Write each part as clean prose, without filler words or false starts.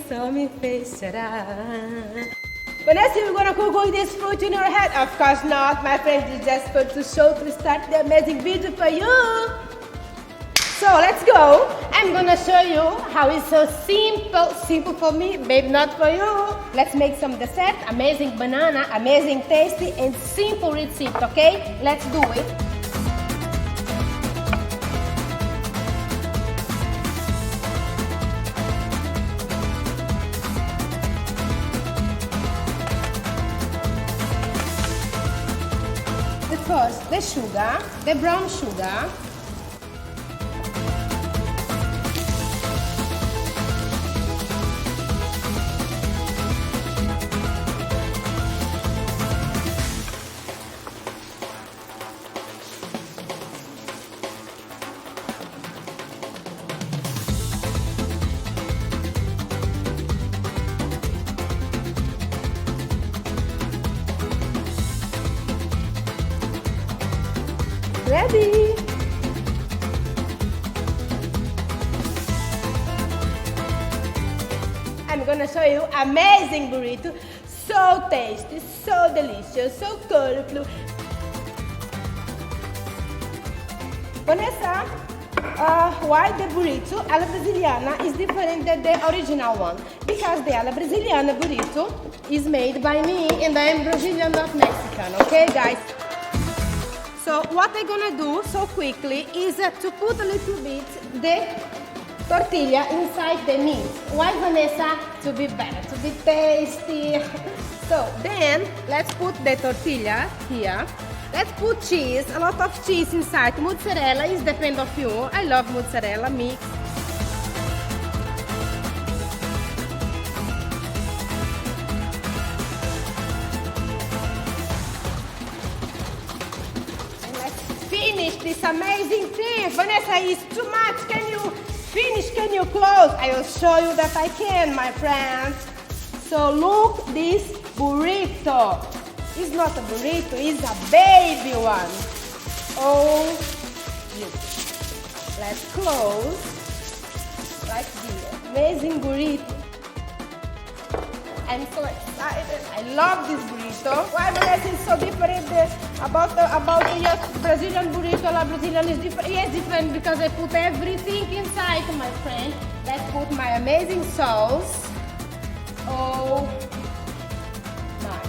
saw me face, Vanessa, you're gonna cook with this fruit in your head? Of course not, my friends. It's just for to show to start the amazing video for you. So let's go. I'm gonna show you how it's so simple for me, maybe not for you. Let's make some dessert, amazing banana, amazing tasty and simple recipe, okay? Let's do it. First, the sugar, the brown sugar. Ready? I'm gonna show you amazing burrito, so tasty, so delicious, so colorful. Vanessa, why the burrito alla brasiliana is different than the original one? Because the alla brasiliana burrito is made by me and I am Brazilian, not Mexican, okay guys? So what I'm gonna do so quickly is to put a little bit the tortilla inside the meat. Why, Vanessa? To be better, to be tasty. So then let's put the tortilla here. Let's put cheese, a lot of cheese inside. Mozzarella is depend of you. I love mozzarella mix. Finish this amazing thing. Vanessa, is too much. Can you finish? Can you close? I will show you that I can, my friends. So look this burrito. It's not a burrito, it's a baby one. Oh, let's close like this. Amazing burrito. I'm so excited. I love this burrito. Why Vanessa is so different about the Brazilian burrito? La Brazilian is different. Yes, different because I put everything inside, my friend. Let's put my amazing sauce. Oh my.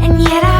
and yet I